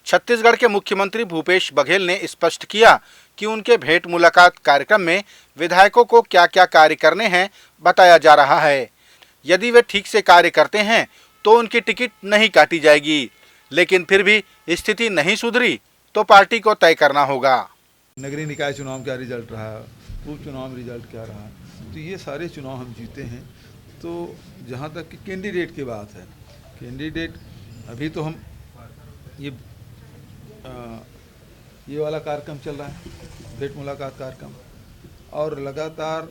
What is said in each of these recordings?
छत्तीसगढ़ के मुख्यमंत्री भूपेश बघेल ने स्पष्ट किया कि उनके भेंट मुलाकात कार्यक्रम में विधायकों को क्या क्या कार्य करने हैं बताया जा रहा है। यदि वे ठीक से कार्य करते हैं तो उनकी टिकट नहीं काटी जाएगी, लेकिन फिर भी स्थिति नहीं सुधरी तो पार्टी को तय करना होगा। नगरीय निकाय चुनाव क्या रिजल्ट रहा, उपचुनाव में रिजल्ट क्या रहा, तो ये सारे चुनाव हम जीते हैं। तो जहाँ तक कि कैंडिडेट की बात है, कैंडिडेट अभी तो हम ये वाला कार्यक्रम चल रहा है, भेंट मुलाकात कार्यक्रम, और लगातार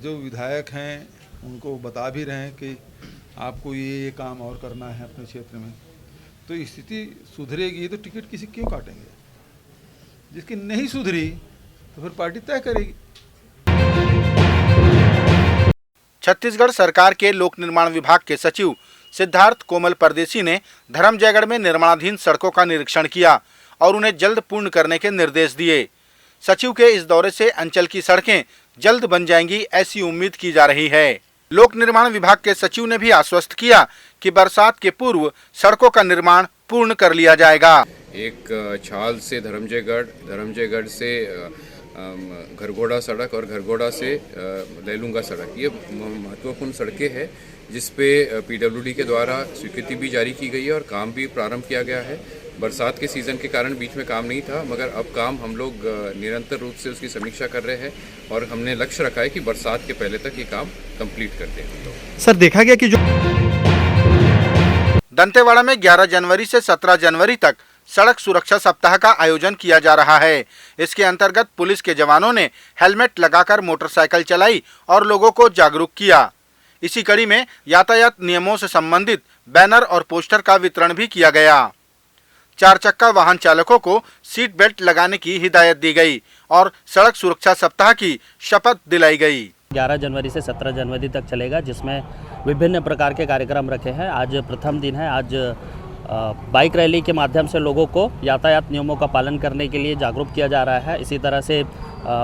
जो विधायक हैं उनको बता भी रहे हैं कि आपको ये काम और करना है अपने क्षेत्र में। तो स्थिति सुधरेगी तो टिकट किसी क्यों काटेंगे, जिसकी नहीं सुधरी तो फिर पार्टी तय करेगी। छत्तीसगढ़ सरकार के लोक निर्माण विभाग के सचिव सिद्धार्थ कोमल परदेसी ने धर्मजयगढ़ में निर्माणाधीन सड़कों का निरीक्षण किया और उन्हें जल्द पूर्ण करने के निर्देश दिए। सचिव के इस दौरे से अंचल की सड़कें जल्द बन जाएंगी, ऐसी उम्मीद की जा रही है। लोक निर्माण विभाग के सचिव ने भी आश्वस्त किया कि बरसात के पूर्व सड़कों का निर्माण पूर्ण कर लिया जाएगा। एक छाल से धर्मजयगढ़ से घरघोड़ा सड़क और घरघोड़ा से लैलूंगा सड़क, ये महत्वपूर्ण सड़कें हैं जिस पे पीडब्ल्यूडी के द्वारा स्वीकृति भी जारी की गई है और काम भी प्रारंभ किया गया है। बरसात के सीज़न के कारण बीच में काम नहीं था, मगर अब काम हम लोग निरंतर रूप से उसकी समीक्षा कर रहे हैं और हमने लक्ष्य रखा है कि बरसात के पहले तक ये काम कंप्लीट कर दें। सर, देखा गया कि जो दंतेवाड़ा में 11 जनवरी से 17 जनवरी तक सड़क सुरक्षा सप्ताह का आयोजन किया जा रहा है। इसके अंतर्गत पुलिस के जवानों ने हेलमेट लगाकर मोटरसाइकिल चलाई और लोगों को जागरूक किया। इसी कड़ी में यातायात नियमों से संबंधित बैनर और पोस्टर का वितरण भी किया गया। 4 चक्का वाहन चालकों को सीट बेल्ट लगाने की हिदायत दी गई और सड़क सुरक्षा सप्ताह की शपथ दिलाई गई। 11 जनवरी से 17 जनवरी तक चलेगा, जिसमें विभिन्न प्रकार के कार्यक्रम रखे हैं। आज प्रथम दिन है। आज बाइक रैली के माध्यम से लोगों को यातायात नियमों का पालन करने के लिए जागरूक किया जा रहा है। इसी तरह से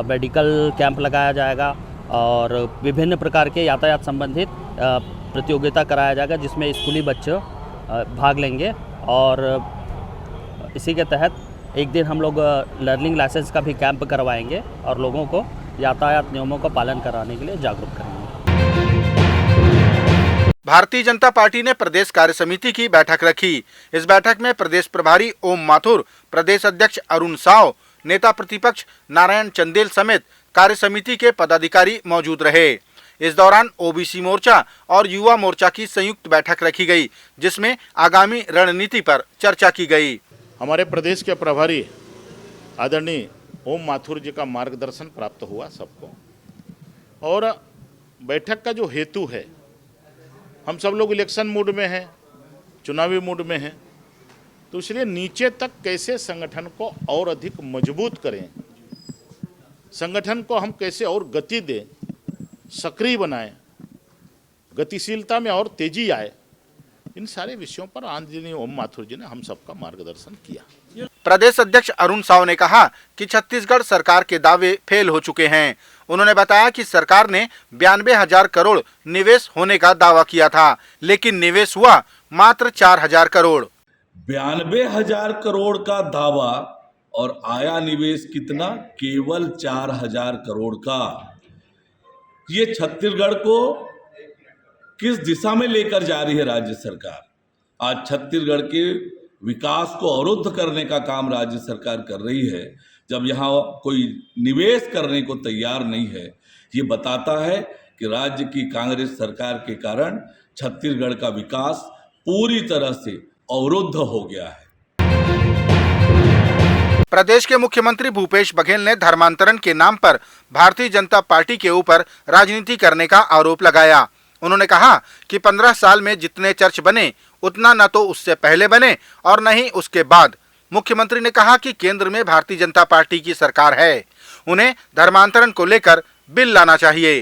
मेडिकल कैंप लगाया जाएगा और विभिन्न प्रकार के यातायात संबंधित प्रतियोगिता कराया जाएगा, जिसमें स्कूली बच्चे भाग लेंगे। और इसी के तहत एक दिन हम लोग लर्निंग लाइसेंस का भी कैंप करवाएंगे और लोगों को यातायात नियमों का पालन कराने के लिए जागरूक करेंगे। भारतीय जनता पार्टी ने प्रदेश कार्य समिति की बैठक रखी। इस बैठक में प्रदेश प्रभारी ओम माथुर, प्रदेश अध्यक्ष अरुण साव, नेता प्रतिपक्ष नारायण चंदेल समेत कार्य समिति के पदाधिकारी मौजूद रहे। इस दौरान ओबीसी मोर्चा और युवा मोर्चा की संयुक्त बैठक रखी गई, जिसमें आगामी रणनीति पर चर्चा की गई। हमारे प्रदेश के प्रभारी आदरणीय ओम माथुर जी का मार्गदर्शन प्राप्त हुआ सबको, और बैठक का जो हेतु है, हम सब लोग इलेक्शन मूड में हैं, चुनावी मूड में हैं, तो इसलिए नीचे तक कैसे संगठन को और अधिक मजबूत करें, संगठन को हम कैसे और गति दें, सक्रिय बनाएं, गतिशीलता में और तेजी आए, इन सारे विषयों पर आदरणीय ओम माथुर जी ने हम सबका मार्गदर्शन किया। प्रदेश अध्यक्ष अरुण साव ने कहा कि छत्तीसगढ़ सरकार के दावे फेल हो चुके हैं। उन्होंने बताया कि सरकार ने 92,000 करोड़ निवेश होने का दावा किया था, लेकिन निवेश हुआ मात्र 4,000 करोड़। 92,000 करोड़ का दावा और आया निवेश कितना? केवल 4,000 करोड़ का। ये छत्तीसगढ़ को किस दिशा में लेकर जा रही है राज्य सरकार? आज छत्तीसगढ़ के विकास को अवरुद्ध करने का काम राज्य सरकार कर रही है, जब यहाँ कोई निवेश करने को तैयार नहीं है। ये बताता है कि राज्य की कांग्रेस सरकार के कारण छत्तीसगढ़ का विकास पूरी तरह से अवरुद्ध हो गया है। प्रदेश के मुख्यमंत्री भूपेश बघेल ने धर्मांतरण के नाम पर भारतीय जनता पार्टी के ऊपर राजनीति करने का आरोप लगाया। उन्होंने कहा कि 15 साल में जितने चर्च बने उतना न तो उससे पहले बने और न ही उसके बाद। मुख्यमंत्री ने कहा कि केंद्र में भारतीय जनता पार्टी की सरकार है, उन्हें धर्मांतरण को लेकर बिल लाना चाहिए।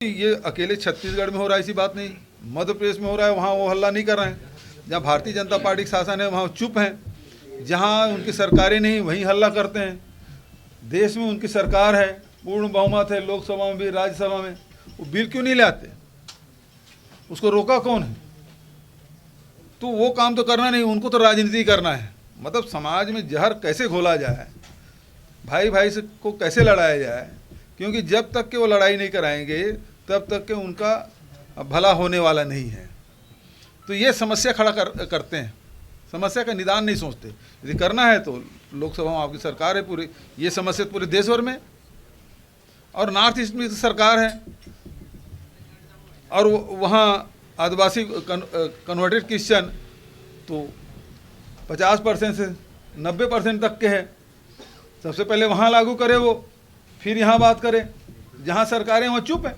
ये अकेले छत्तीसगढ़ में हो रहा है ऐसी बात नहीं, मध्य प्रदेश में हो रहा है, वहाँ वो हल्ला नहीं कर रहे हैं। जहाँ भारतीय जनता पार्टी का शासन है वहाँ चुप हैं, जहाँ उनकी सरकारें नहीं वहीं हल्ला करते हैं। देश में उनकी सरकार है, पूर्ण बहुमत है, लोकसभा में भी राज्यसभा में, वो बिल क्यों नहीं लाते? उसको रोका कौन है? तो वो काम तो करना नहीं, उनको तो राजनीति करना है। मतलब समाज में जहर कैसे घोला जाए, भाई भाई से को कैसे लड़ाया जाए, क्योंकि जब तक के वो लड़ाई नहीं कराएंगे तब तक के उनका भला होने वाला नहीं है। तो ये समस्या खड़ा करते हैं, समस्या का निदान नहीं सोचते। यदि करना है तो लोकसभा में आपकी सरकार है पूरी, ये समस्या पूरे देश भर में, और नॉर्थ ईस्ट में सरकार है, और वहाँ आदिवासी कन्वर्टेड क्रिश्चियन तो 50% से 90% तक के है। सबसे पहले वहाँ लागू करे वो, फिर यहाँ बात करें। जहाँ सरकारें वहाँ चुप है।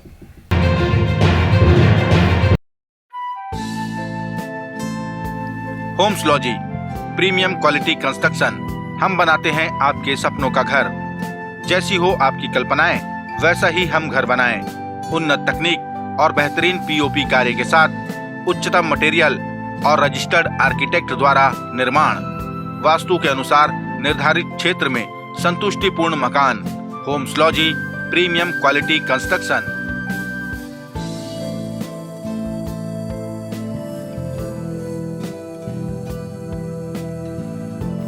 Homeslogy premium quality construction, हम बनाते हैं आपके सपनों का घर। जैसी हो आपकी कल्पनाएं वैसा ही हम घर बनाएं। उन्नत तकनीक और बेहतरीन पीओपी कार्य के साथ उच्चतम मटेरियल और रजिस्टर्ड आर्किटेक्ट द्वारा निर्माण, वास्तु के अनुसार निर्धारित क्षेत्र में संतुष्टिपूर्ण मकान। Homeslogy premium quality construction.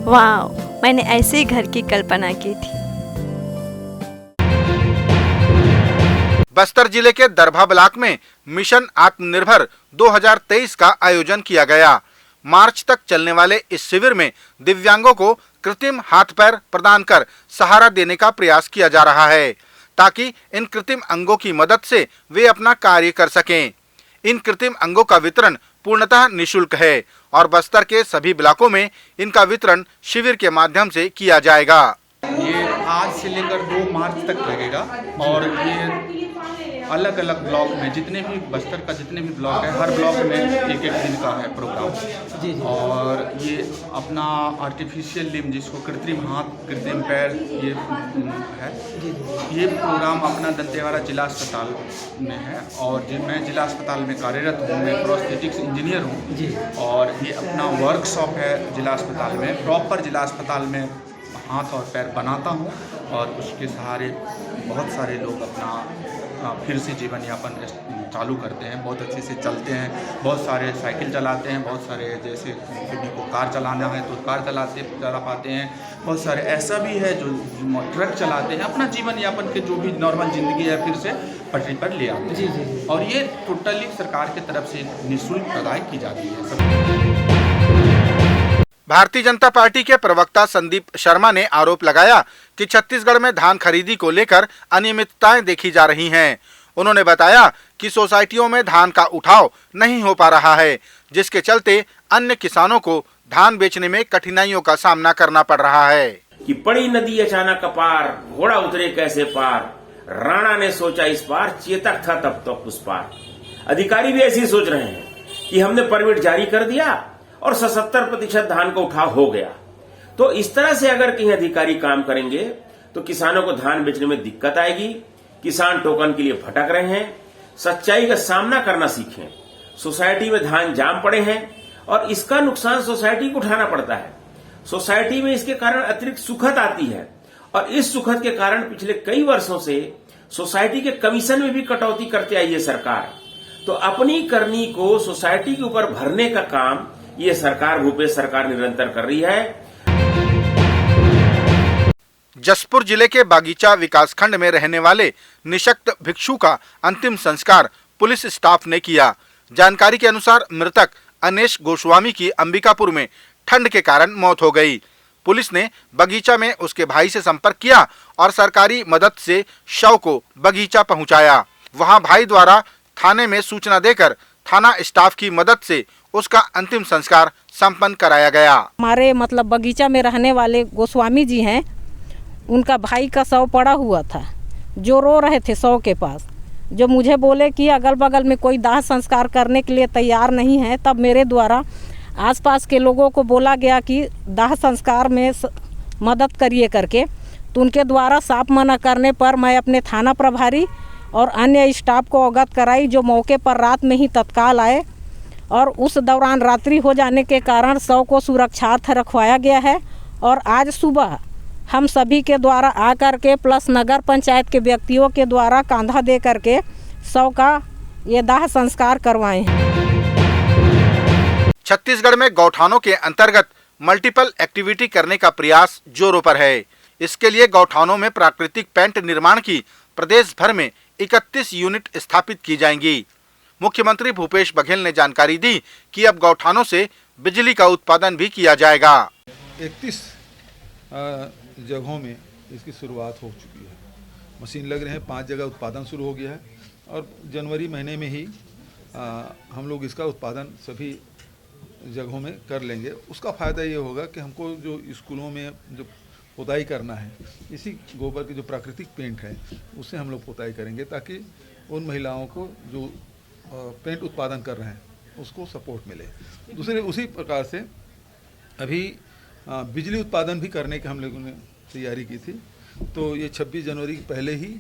वाह, मैंने ऐसे ही घर की कल्पना की थी। बस्तर जिले के दरभा ब्लॉक में मिशन आत्मनिर्भर 2023 का आयोजन किया गया। मार्च तक चलने वाले इस शिविर में दिव्यांगों को कृत्रिम हाथ पैर प्रदान कर सहारा देने का प्रयास किया जा रहा है, ताकि इन कृत्रिम अंगों की मदद से वे अपना कार्य कर सकें। इन कृत्रिम अंगों का वितरण पूर्णतः निःशुल्क है और बस्तर के सभी ब्लॉकों में इनका वितरण शिविर के माध्यम से किया जाएगा। ये आज से लेकर 2 मार्च तक लगेगा और ये अलग अलग ब्लॉक में जितने भी बस्तर का जितने भी ब्लॉक है, हर ब्लॉक में एक दिन का है प्रोग्राम जी। और ये अपना आर्टिफिशियल लिम्ब, जिसको कृत्रिम हाथ कृत्रिम पैर ये है, ये प्रोग्राम अपना दंतेवाड़ा जिला अस्पताल में है। और मैं जिला अस्पताल में कार्यरत हूँ, मैं प्रोस्थेटिक्स इंजीनियर हूँ जी। और ये अपना वर्कशॉप है जिला अस्पताल में, प्रॉपर जिला अस्पताल में हाथ और पैर बनाता हूँ और उसके सहारे बहुत सारे लोग अपना फिर से जीवन यापन चालू करते हैं, बहुत अच्छे से चलते हैं, बहुत सारे साइकिल चलाते हैं, बहुत सारे जैसे किसी को कार चलाना है तो कार चला पाते हैं, बहुत सारे ऐसा भी है जो ट्रक चलाते हैं, अपना जीवन यापन के जो भी नॉर्मल ज़िंदगी है फिर से पटरी पर ले आते हैं जी। और ये टोटली सरकार की तरफ से निःशुल्क प्रदान की जाती है सब। भारतीय जनता पार्टी के प्रवक्ता संदीप शर्मा ने आरोप लगाया कि छत्तीसगढ़ में धान खरीदी को लेकर अनियमितताएं देखी जा रही हैं। उन्होंने बताया कि सोसाइटियों में धान का उठाव नहीं हो पा रहा है, जिसके चलते अन्य किसानों को धान बेचने में कठिनाइयों का सामना करना पड़ रहा है। कि पड़ी नदी अचानक अपार, घोड़ा उतरे कैसे पार, राणा ने सोचा इस पार, चेतक था तब तक उस पार। अधिकारी भी ऐसी सोच रहे हैं कि हमने परमिट जारी कर दिया और 77% धान का उठाव हो गया। तो इस तरह से अगर कहीं अधिकारी काम करेंगे तो किसानों को धान बेचने में दिक्कत आएगी। किसान टोकन के लिए भटक रहे हैं, सच्चाई का सामना करना सीखें। सोसाइटी में धान जाम पड़े हैं और इसका नुकसान सोसाइटी को उठाना पड़ता है। सोसाइटी में इसके कारण अतिरिक्त सुखद आती है और इस सुखद के कारण पिछले कई वर्षों से सोसाइटी के कमीशन में भी कटौती करते आई है सरकार। तो अपनी करनी को सोसाइटी के ऊपर भरने का काम ये सरकार, भूपेश सरकार निरंतर कर रही है। जसपुर जिले के बागीचा विकासखंड में रहने वाले निशक्त भिक्षु का अंतिम संस्कार पुलिस स्टाफ ने किया। जानकारी के अनुसार मृतक अनेश गोस्वामी की अंबिकापुर में ठंड के कारण मौत हो गई। पुलिस ने बगीचा में उसके भाई से संपर्क किया और सरकारी मदद से शव को बगीचा पहुंचाया। वहां भाई द्वारा थाने में सूचना देकर थाना स्टाफ की मदद से उसका अंतिम संस्कार संपन्न कराया गया। हमारे मतलब बगीचा में रहने वाले गोस्वामी जी हैं, उनका भाई का शव पड़ा हुआ था, जो रो रहे थे शव के पास, जो मुझे बोले कि अगल बगल में कोई दाह संस्कार करने के लिए तैयार नहीं है। तब मेरे द्वारा आसपास के लोगों को बोला गया कि दाह संस्कार में मदद करिए करके। तो उनके द्वारा साफ मना करने पर मैं अपने थाना प्रभारी और अन्य स्टाफ को अवगत कराई, जो मौके पर रात में ही तत्काल आए और उस दौरान रात्रि हो जाने के कारण शव को सुरक्षार्थ रखवाया गया है। और आज सुबह हम सभी के द्वारा आकर के प्लस नगर पंचायत के व्यक्तियों के द्वारा कांधा दे करके शव का ये दाह संस्कार करवाए हैं। छत्तीसगढ़ में गौठानों के अंतर्गत मल्टीपल एक्टिविटी करने का प्रयास जोरों पर है। इसके लिए गौठानों में प्राकृतिक पेंट निर्माण की प्रदेश भर में 31 यूनिट स्थापित की जाएंगी। मुख्यमंत्री भूपेश बघेल ने जानकारी दी कि अब गौठानों से बिजली का उत्पादन भी किया जाएगा। 31 जगहों में इसकी शुरुआत हो चुकी है, मशीन लग रहे हैं, 5 जगह उत्पादन शुरू हो गया है और जनवरी महीने में ही हम लोग इसका उत्पादन सभी जगहों में कर लेंगे। उसका फ़ायदा ये होगा कि हमको जो स्कूलों में जो पुताई करना है, इसी गोबर की जो प्राकृतिक पेंट है उससे हम लोग पुताई करेंगे, ताकि उन महिलाओं को जो पेंट उत्पादन कर रहे हैं उसको सपोर्ट मिले। दूसरे उसी प्रकार से अभी बिजली उत्पादन भी करने की हम लोगों ने तैयारी की थी, तो ये 26 जनवरी के पहले ही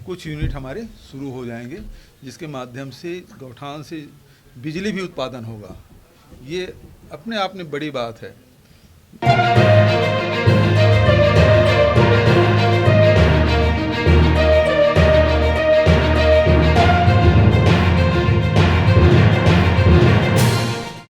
कुछ यूनिट हमारे शुरू हो जाएंगे, जिसके माध्यम से गौठान से बिजली भी उत्पादन होगा। ये अपने आप में बड़ी बात है।